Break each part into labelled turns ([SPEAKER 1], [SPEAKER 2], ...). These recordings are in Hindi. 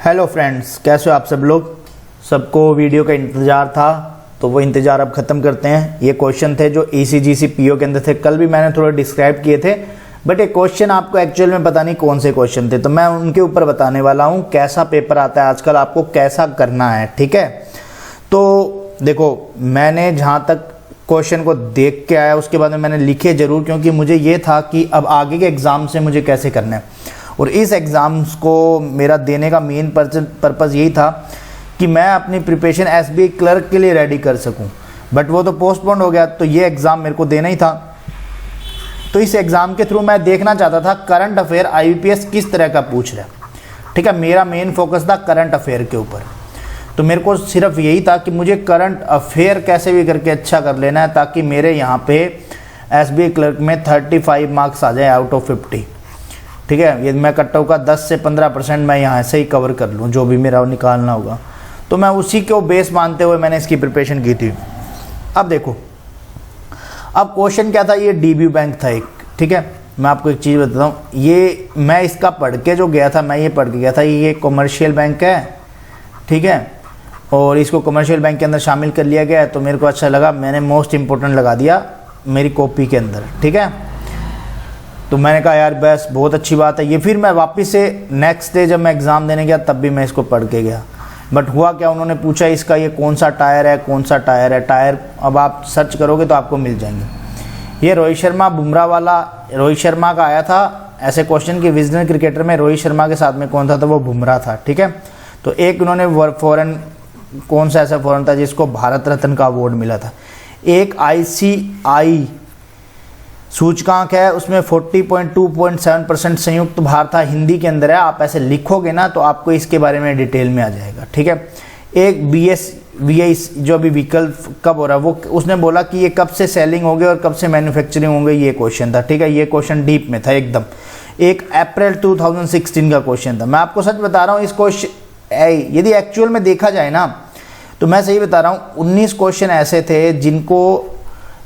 [SPEAKER 1] हेलो फ्रेंड्स, कैसे हो आप सब लोग। सबको वीडियो का इंतज़ार था, तो वो इंतज़ार अब ख़त्म करते हैं। ये क्वेश्चन थे जो ECGC PO के अंदर थे। कल भी मैंने थोड़ा डिस्क्राइब किए थे, बट ये क्वेश्चन आपको एक्चुअल में पता नहीं कौन से क्वेश्चन थे, तो मैं उनके ऊपर बताने वाला हूँ कैसा पेपर आता है आजकल, आपको कैसा करना है। ठीक है, तो देखो मैंने जहाँ तक क्वेश्चन को देख के आया उसके बाद में मैंने लिखे ज़रूर, क्योंकि मुझे ये था कि अब आगे के एग्ज़ाम से मुझे कैसे करना है। और इस एग्ज़ाम्स को मेरा देने का मेन पर्पज़ यही था कि मैं अपनी प्रिपरेशन SBI क्लर्क के लिए रेडी कर सकूं, बट वो तो पोस्टपोन हो गया, तो ये एग्ज़ाम मेरे को देना ही था। तो इस एग्ज़ाम के थ्रू मैं देखना चाहता था करंट अफेयर IBPS किस तरह का पूछ रहा है। ठीक है, मेरा मेन फोकस था करंट अफेयर के ऊपर। तो मेरे को सिर्फ यही था कि मुझे करंट अफेयर कैसे भी करके अच्छा कर लेना है, ताकि मेरे यहाँ पे SBI क्लर्क में 35 मार्क्स आ जाए आउट ऑफ 50। ठीक है, ये मैं कट ऑफ का 10 से 15% मैं यहाँ से ही कवर कर लूँ, जो भी मेरा निकालना होगा। तो मैं उसी को बेस मानते हुए मैंने इसकी प्रिपरेशन की थी। अब देखो, अब क्वेश्चन क्या था, ये DBU बैंक था एक। ठीक है, मैं आपको एक चीज़ बताता हूँ, ये मैं इसका पढ़ के जो गया था, मैं ये पढ़ के गया था ये कमर्शियल बैंक है। ठीक है, और इसको कमर्शियल बैंक के अंदर शामिल कर लिया गया है, तो मेरे को अच्छा लगा, मैंने मोस्ट इम्पोर्टेंट लगा दिया मेरी कॉपी के अंदर। ठीक है, तो मैंने कहा यार बस बहुत अच्छी बात है ये। फिर मैं वापस से नेक्स्ट डे जब मैं एग्ज़ाम देने गया तब भी मैं इसको पढ़ के गया, बट हुआ क्या, उन्होंने पूछा इसका ये कौन सा टायर है, कौन सा टायर है। टायर अब आप सर्च करोगे तो आपको मिल जाएंगे। ये रोहित शर्मा बुमराह वाला, रोहित शर्मा का आया था ऐसे क्वेश्चन कि विजनल क्रिकेटर में रोहित शर्मा के साथ में कौन था, तो वो बुमराह था। ठीक है, तो एक उन्होंने फॉरेन, कौन सा ऐसा फॉरेन था जिसको भारत रत्न का अवार्ड मिला था। एक ICI सूचकांक है, उसमें 40.2.7% संयुक्त भार था, हिंदी के अंदर है। आप ऐसे लिखोगे ना तो आपको इसके बारे में डिटेल में आ जाएगा। ठीक है, एक BSVI जो अभी व्हीकल कब हो रहा है, वो उसने बोला कि ये कब से सेलिंग होंगे और कब से मैन्युफैक्चरिंग होंगे, ये क्वेश्चन था। ठीक है, ये क्वेश्चन डीप में था एकदम। एक अप्रैल 2016 का क्वेश्चन था। मैं आपको सच बता रहा हूँ, इस क्वेश्चन यदि एक्चुअल में देखा जाए ना, तो मैं सही बता रहा हूँ, 19 क्वेश्चन ऐसे थे जिनको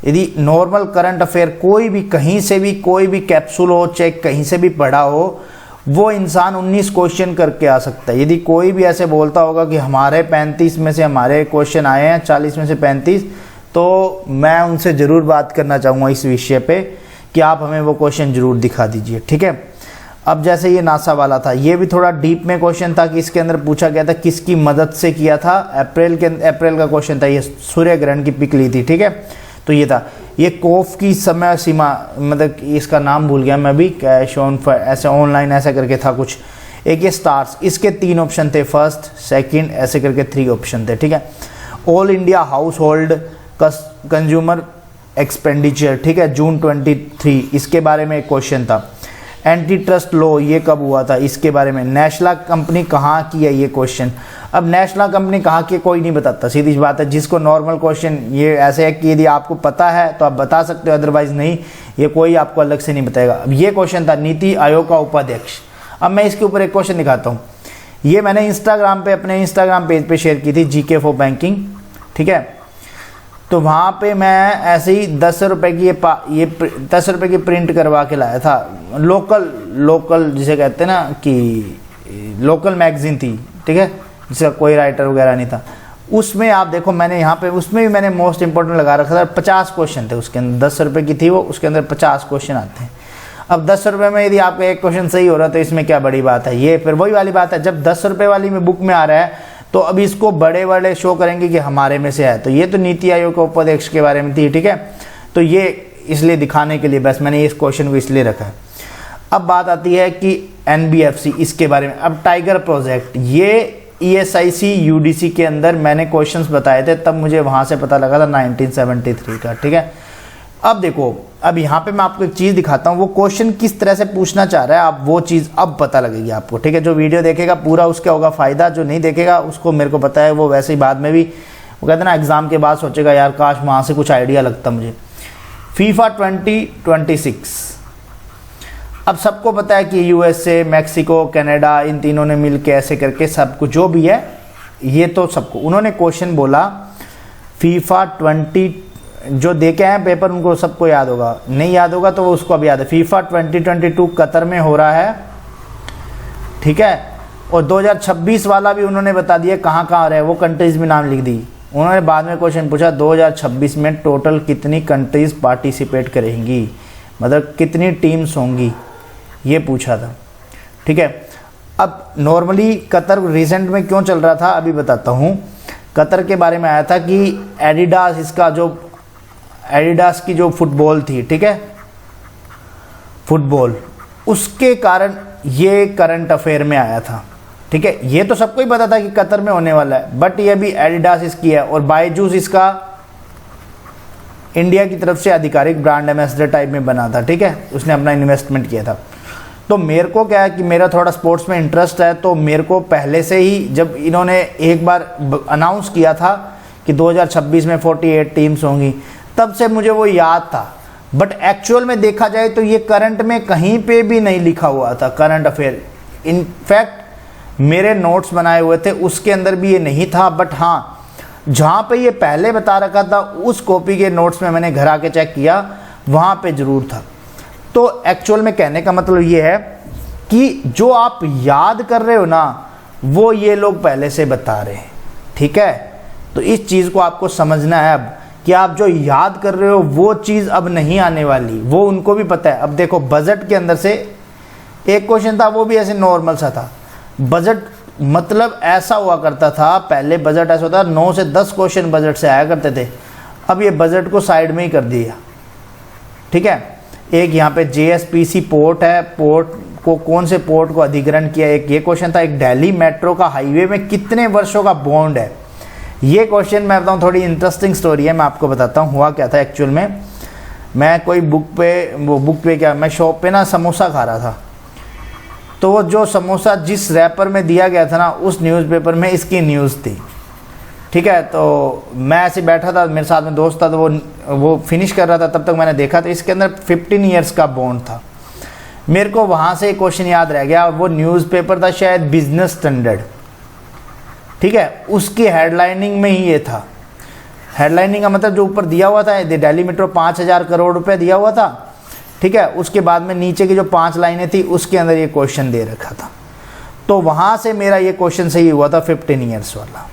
[SPEAKER 1] यदि नॉर्मल करंट अफेयर कोई भी कहीं से भी, कोई भी कैप्सूल हो चाहे कहीं से भी पढ़ा हो, वो इंसान 19 क्वेश्चन करके आ सकता है। यदि कोई भी ऐसे बोलता होगा कि हमारे 35 में से हमारे क्वेश्चन आए हैं, 40 में से 35, तो मैं उनसे ज़रूर बात करना चाहूँगा इस विषय पे कि आप हमें वो क्वेश्चन ज़रूर दिखा दीजिए। ठीक है, अब जैसे ये नासा वाला था, ये भी थोड़ा डीप में क्वेश्चन था कि इसके अंदर पूछा गया था किसकी मदद से किया था। अप्रैल का क्वेश्चन था, ये सूर्य ग्रहण की पिक ली थी। ठीक है, तो ये था। ये कोफ की समय सीमा, मतलब इसका नाम भूल गया मैं भी, कैश ऑन ऐसे ऑनलाइन ऐसा करके था कुछ। एक ये स्टार्स, इसके 3 ऑप्शन थे, फर्स्ट सेकंड ऐसे करके 3 ऑप्शन थे। ठीक है, all India house hold consumer expenditure, ठीक है, जून 23, इसके बारे में एक क्वेश्चन था। एंटी ट्रस्ट लॉ, ये कब हुआ था, इसके बारे में। नेशनल कंपनी कहाँ की है, ये क्वेश्चन। अब नेशनल कंपनी कहाँ की कोई नहीं बताता, सीधी बात है। जिसको नॉर्मल क्वेश्चन ये ऐसे है कि यदि आपको पता है तो आप बता सकते हो, अदरवाइज नहीं, ये कोई आपको अलग से नहीं बताएगा। अब ये क्वेश्चन था नीति आयोग का उपाध्यक्ष। अब मैं इसके ऊपर एक क्वेश्चन दिखाता हूँ, ये मैंने इंस्टाग्राम पे, अपने इंस्टाग्राम पेज पे शेयर की थी, GK फॉर बैंकिंग। ठीक है, तो वहाँ पे मैं ऐसे ही 10 रुपये की ये 10 रुपये की प्रिंट करवा के लाया था। लोकल जिसे कहते हैं ना कि लोकल मैगजीन थी। ठीक है, जिसका कोई राइटर वगैरह नहीं था। उसमें आप देखो, मैंने यहाँ पे उसमें भी मैंने मोस्ट इंपॉर्टेंट लगा रखा था। 50 क्वेश्चन थे उसके अंदर, 10 रुपये की थी वो, उसके अंदर 50 क्वेश्चन आते हैं। अब 10 रुपये में यदि आपका एक क्वेश्चन सही हो रहा है तो इसमें क्या बड़ी बात है। ये फिर वही वाली बात है, जब 10 रुपये वाली में बुक में आ रहा है तो अब इसको बड़े बड़े शो करेंगे कि हमारे में से है। तो ये तो नीति आयोग का उपाध्यक्ष के बारे में थी। ठीक है, तो ये इसलिए दिखाने के लिए बस मैंने इस क्वेश्चन को इसलिए रखा है। अब बात आती है कि NBFC, इसके बारे में। अब टाइगर प्रोजेक्ट, ये ESIC UDC के अंदर मैंने क्वेश्चंस बताए थे, तब मुझे वहाँ से पता लगा था 1973 का। ठीक है, अब देखो, अब यहाँ पे मैं आपको एक चीज़ दिखाता हूँ, वो क्वेश्चन किस तरह से पूछना चाह रहा है, आप वो चीज़ अब पता लगेगी आपको। ठीक है, जो वीडियो देखेगा पूरा उसका होगा फ़ायदा, जो नहीं देखेगा उसको मेरे को पता है वो वैसे ही बाद में भी, वो कहते हैं ना, एग्ज़ाम के बाद सोचेगा यार काश वहाँ से कुछ आइडिया लगता मुझे। FIFA 2026, अब सबको पता है कि USA, मैक्सिको, कनाडा, इन तीनों ने मिल के ऐसे करके सब कुछ जो भी है, ये तो सबको उन्होंने क्वेश्चन बोला। FIFA 20 जो देखे हैं पेपर उनको सबको याद होगा, नहीं याद होगा तो वो उसको अब याद है। FIFA 2022 कतर में हो रहा है। ठीक है, और 2026 वाला भी उन्होंने बता दिया कहाँ कहाँ रहे, वो कंट्रीज भी नाम लिख दी। उन्होंने बाद में क्वेश्चन पूछा 2026 में टोटल कितनी कंट्रीज पार्टिसिपेट करेंगी, मतलब कितनी टीम्स होंगी, ये पूछा था। ठीक है, अब नॉर्मली कतर रिसेंट में क्यों चल रहा था अभी बताता हूँ। कतर के बारे में आया था कि एडिडास की जो फुटबॉल थी, ठीक है, फुटबॉल, उसके कारण ये करंट अफेयर में आया था। ठीक है, ये तो सबको ही पता था कि कतर में होने वाला है, बट ये भी एडिडास इसकी है और बायजूस इसका इंडिया की तरफ से आधिकारिक ब्रांड एम्बेसडर टाइप में बना था। ठीक है, उसने अपना इन्वेस्टमेंट किया था। तो मेरे को क्या है कि मेरा थोड़ा स्पोर्ट्स में इंटरेस्ट है, तो मेरे को पहले से ही जब इन्होंने एक बार अनाउंस किया था कि 2026 में 48 टीम्स होंगी, तब से मुझे वो याद था। बट एक्चुअल में देखा जाए तो ये करंट में कहीं पे भी नहीं लिखा हुआ था, करंट अफेयर। इनफैक्ट मेरे नोट्स बनाए हुए थे उसके अंदर भी ये नहीं था, बट हाँ जहाँ पे ये पहले बता रखा था उस कॉपी के नोट्स में मैंने घर आके चेक किया, वहाँ पे ज़रूर था। तो एक्चुअल में कहने का मतलब ये है कि जो आप याद कर रहे हो ना, वो ये लोग पहले से बता रहे हैं। ठीक है, तो इस चीज़ को आपको समझना है अब कि आप जो याद कर रहे हो वो चीज़ अब नहीं आने वाली, वो उनको भी पता है। अब देखो बजट के अंदर से एक क्वेश्चन था, वो भी ऐसे नॉर्मल सा था। बजट मतलब ऐसा हुआ करता था, पहले बजट ऐसा होता था 9 से 10 क्वेश्चन बजट से आया करते थे, अब ये बजट को साइड में ही कर दिया। ठीक है, एक यहाँ पे JSPC पोर्ट है, पोर्ट को कौन से पोर्ट को अधिग्रहण किया, एक ये क्वेश्चन था। एक दिल्ली मेट्रो का हाईवे में कितने वर्षों का बॉन्ड है, ये क्वेश्चन मैं बताऊँ, थोड़ी इंटरेस्टिंग स्टोरी है, मैं आपको बताता हूँ हुआ क्या था एक्चुअल में। मैं कोई बुक पे क्या, मैं शॉप पे ना समोसा खा रहा था, तो वो जो समोसा जिस रैपर में दिया गया था ना, उस न्यूज़पेपर में इसकी न्यूज़ थी। ठीक है, तो मैं ऐसे बैठा था, मेरे साथ में दोस्त था, तो वो फिनिश कर रहा था, तब तक मैंने देखा, तो इसके अंदर 15 ईयर्स का बॉन्ड था। मेरे को वहाँ से एक क्वेश्चन याद रह गया, वो न्यूज़पेपर था शायद बिजनेस स्टैंडर्ड। ठीक है, उसकी हेडलाइनिंग में ही ये था। हेडलाइनिंग का मतलब जो ऊपर दिया हुआ था, दिल्ली मेट्रो 5000 करोड़ रुपए दिया हुआ था। ठीक है, उसके बाद में नीचे की जो 5 लाइनें थी उसके अंदर ये क्वेश्चन दे रखा था। तो वहाँ से मेरा ये क्वेश्चन सही हुआ था 15 ईयर्स वाला।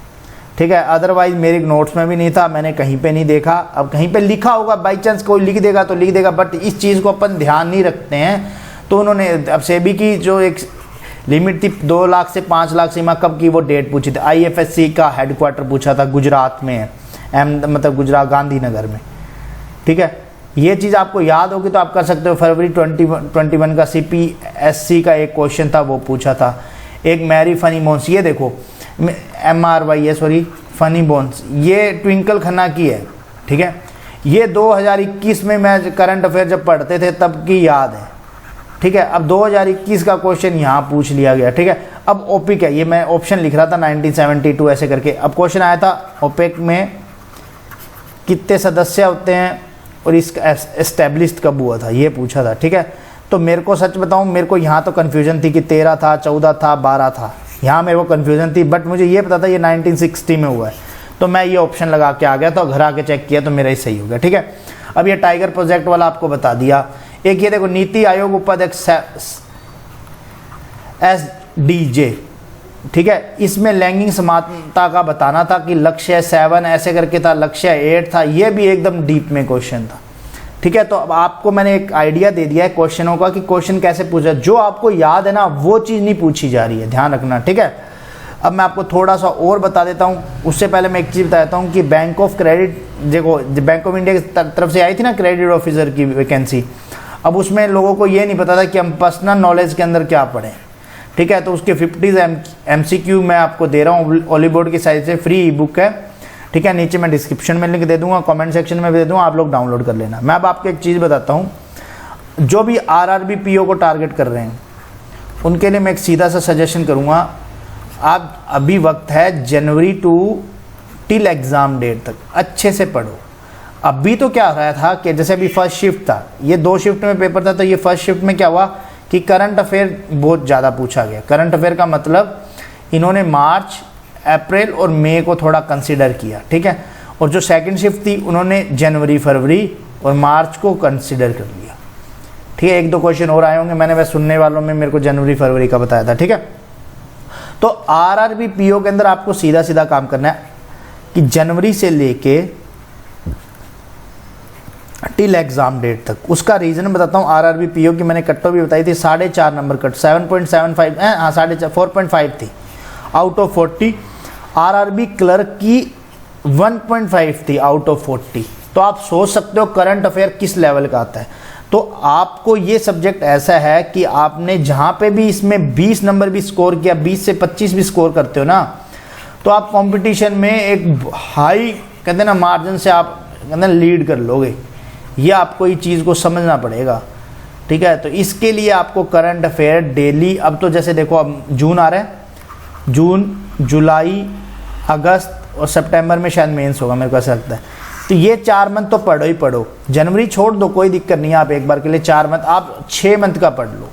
[SPEAKER 1] ठीक है, अदरवाइज मेरे नोट्स में भी नहीं था, मैंने कहीं पे नहीं देखा। अब कहीं पे लिखा होगा, बाई चांस कोई लिख देगा तो लिख देगा, बट इस चीज़ को अपन ध्यान नहीं रखते हैं। तो उन्होंने अब सेबी की जो एक लिमिट थी 2 लाख से 5 लाख सीमा कब की, वो डेट पूछी थी। IFSC का हेडक्वार्टर पूछा था, गुजरात में है, मतलब गुजरात गांधीनगर में। ठीक है, ये चीज़ आपको याद होगी तो आप कर सकते हो। फरवरी 2021 का CPSC का एक क्वेश्चन था, वो पूछा था। एक मैरी फनी बोन्स, ये देखो MRY सॉरी फनी बोन्स, ये ट्विंकल खन्ना की है। ठीक है, ये 2021 में मैं करंट अफेयर जब पढ़ते थे तब की याद है। ठीक है, अब 2021 का क्वेश्चन यहाँ पूछ लिया गया। ठीक है, अब ओपिक है, ये मैं ऑप्शन लिख रहा था 1972 ऐसे करके। अब क्वेश्चन आया था ओपेक में कितने सदस्य होते हैं और इसका एस्टेब्लिश्ड कब हुआ था, ये पूछा था। ठीक है, तो मेरे को सच बताऊं, मेरे को यहाँ तो कन्फ्यूजन थी कि 13 था, 14 था, 12 था, यहाँ मेरे को कन्फ्यूजन थी, बट मुझे ये पता था ये 1960 में हुआ है। तो मैं ये ऑप्शन लगा के आ गया, तो घर आके चेक किया तो मेरा ही सही हो गया। ठीक है, अब ये टाइगर प्रोजेक्ट वाला आपको बता दिया। एक ये देखो नीति आयोग उपाध्यक्ष SDJ, ठीक है, इसमें लैंगिक समानता का बताना था कि लक्ष्य 7 ऐसे करके था, लक्ष्य 8 था, ये भी एकदम डीप में क्वेश्चन था। ठीक है, तो अब आपको मैंने एक आइडिया दे दिया है क्वेश्चनों का कि क्वेश्चन कैसे पूछा। जो आपको याद है ना, वो चीज़ नहीं पूछी जा रही है, ध्यान रखना। ठीक है, अब मैं आपको थोड़ा सा और बता देता हूँ। उससे पहले मैं एक चीज़ बता देता हूँ कि बैंक ऑफ क्रेडिट, देखो बैंक ऑफ इंडिया की तरफ से आई थी ना क्रेडिट ऑफिसर की वैकेंसी। अब उसमें लोगों को ये नहीं पता था कि हम पर्सनल नॉलेज के अंदर क्या पढ़ें। ठीक है, तो उसके 50 MCQ मैं आपको दे रहा हूँ, ओली बोर्ड की साइट से फ्री ई बुक है। ठीक है, नीचे मैं डिस्क्रिप्शन में लिंक दे दूंगा, कमेंट सेक्शन में भी दे दूंगा, आप लोग डाउनलोड कर लेना। मैं अब आपको एक चीज़ बताता हूँ, जो भी RRB PO को टारगेट कर रहे हैं उनके लिए मैं एक सीधा सा सजेशन करूँगा। आप अभी वक्त है जनवरी टिल एग्ज़ाम डेट तक अच्छे से पढ़ो। अभी तो क्या हो रहा था कि जैसे अभी फर्स्ट शिफ्ट था, ये 2 शिफ्ट में पेपर था, तो ये फर्स्ट शिफ्ट में क्या हुआ कि करंट अफेयर बहुत ज़्यादा पूछा गया। करंट अफेयर का मतलब इन्होंने मार्च, अप्रैल और मई को थोड़ा कंसिडर किया। ठीक है, और जो सेकंड शिफ्ट थी उन्होंने जनवरी, फरवरी और मार्च को कंसिडर कर लिया। ठीक है, 1-2 क्वेश्चन और आए होंगे, मैंने वह सुनने वालों में मेरे को जनवरी, फरवरी का बताया था। ठीक है, तो आरआरबी पीओ के अंदर आपको सीधा सीधा काम करना है कि जनवरी से लेके टिल एग्जाम डेट तक। उसका रीजन बताता हूँ। आरआरबी पीओ की मैंने कट भी बताई थी, 4.5 नंबर कट, 7.75 हाँ 4.5 थी आउट ऑफ 40। आरआरबी क्लर्क की 1.5 थी आउट ऑफ 40। तो आप सोच सकते हो करंट अफेयर किस लेवल का आता है। तो आपको ये सब्जेक्ट ऐसा है कि आपने जहाँ पे भी इसमें 20 नंबर भी स्कोर किया, 20 से 25 भी स्कोर करते हो ना, तो आप कंपटीशन में एक हाई कहते हैं ना मार्जिन से आप कहते हैं लीड कर लोगे। ये आपको ये चीज़ को समझना पड़ेगा, ठीक है। तो इसके लिए आपको करंट अफेयर डेली, अब तो जैसे देखो अब जून आ रहा है, जून, जुलाई, अगस्त और सितंबर में शायद मेंस होगा मेरे को ऐसा लगता है। तो ये 4 मंथ तो पढ़ो ही पढ़ो। जनवरी छोड़ दो, कोई दिक्कत नहीं है, आप एक बार के लिए 4 मंथ, आप 6 मंथ का पढ़ लो,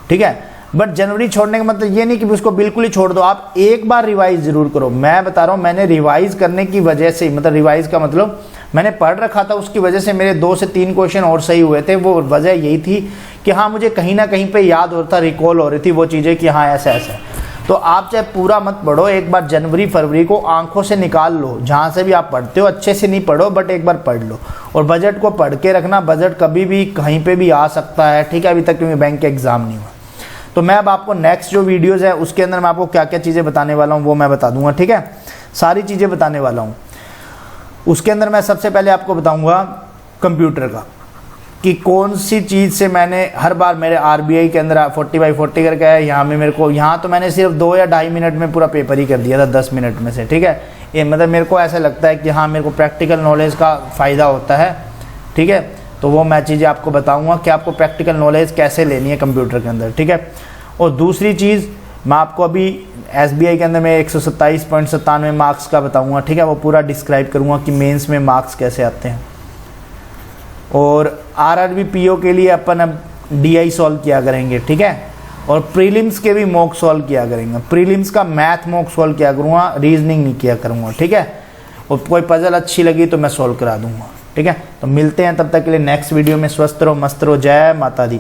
[SPEAKER 1] ठीक है। बट जनवरी छोड़ने का मतलब ये नहीं कि उसको बिल्कुल ही छोड़ दो, आप एक बार रिवाइज जरूर करो। मैं बता रहा हूँ, मैंने रिवाइज करने की वजह से, मतलब रिवाइज का मतलब मैंने पढ़ रखा था, उसकी वजह से मेरे 2 से 3 क्वेश्चन और सही हुए थे। वो वजह यही थी कि हाँ मुझे कहीं ना कहीं पे याद होता, रिकॉल हो रही थी वो चीज़ें कि हाँ ऐसा ऐसा है। तो आप चाहे पूरा मत पढ़ो, एक बार जनवरी फरवरी को आंखों से निकाल लो, जहाँ से भी आप पढ़ते हो अच्छे से नहीं पढ़ो बट एक बार पढ़ लो। और बजट को पढ़ के रखना, बजट कभी भी कहीं पे भी आ सकता है, ठीक है। अभी तक क्योंकि बैंक के एग्जाम नहीं हुआ। तो मैं अब आपको नेक्स्ट जो वीडियोज़ है उसके अंदर मैं आपको क्या क्या चीज़ें बताने वाला हूँ वो मैं बता दूंगा, ठीक है। सारी चीज़ें बताने वाला हूँ। उसके अंदर मैं सबसे पहले आपको बताऊँगा कंप्यूटर का, कि कौन सी चीज़ से मैंने हर बार मेरे आरबीआई के अंदर 40/40 करके है, यहाँ में मेरे को, यहाँ तो मैंने सिर्फ 2 या 2.5 मिनट में पूरा पेपर ही कर दिया था 10 मिनट में से, ठीक है। ये मतलब मेरे को ऐसा लगता है कि हाँ मेरे को प्रैक्टिकल नॉलेज का फ़ायदा होता है, ठीक है। तो वो मैं चीज़ें आपको बताऊँगा कि आपको प्रैक्टिकल नॉलेज कैसे लेनी है कंप्यूटर के अंदर, ठीक है। और दूसरी चीज़ मैं आपको अभी एसबीआई के अंदर मैं 127.97 मार्क्स का बताऊँगा, ठीक है। वो पूरा डिस्क्राइब करूँगा कि मेंस में मार्क्स कैसे आते हैं। और आरआरबी पीओ के लिए अपन अब डीआई सॉल्व किया करेंगे, ठीक है। और प्रीलिम्स के भी मॉक सॉल्व किया करेंगे। प्रीलिम्स का मैथ मॉक सॉल्व किया करूँगा, रीजनिंग नहीं किया करूँगा, ठीक है। और कोई पजल अच्छी लगी तो मैं सॉल्व करा दूँगा, ठीक है। तो मिलते हैं तब तक के लिए नेक्स्ट वीडियो में। स्वस्थ रहो, मस्त रहो, जय माता दी।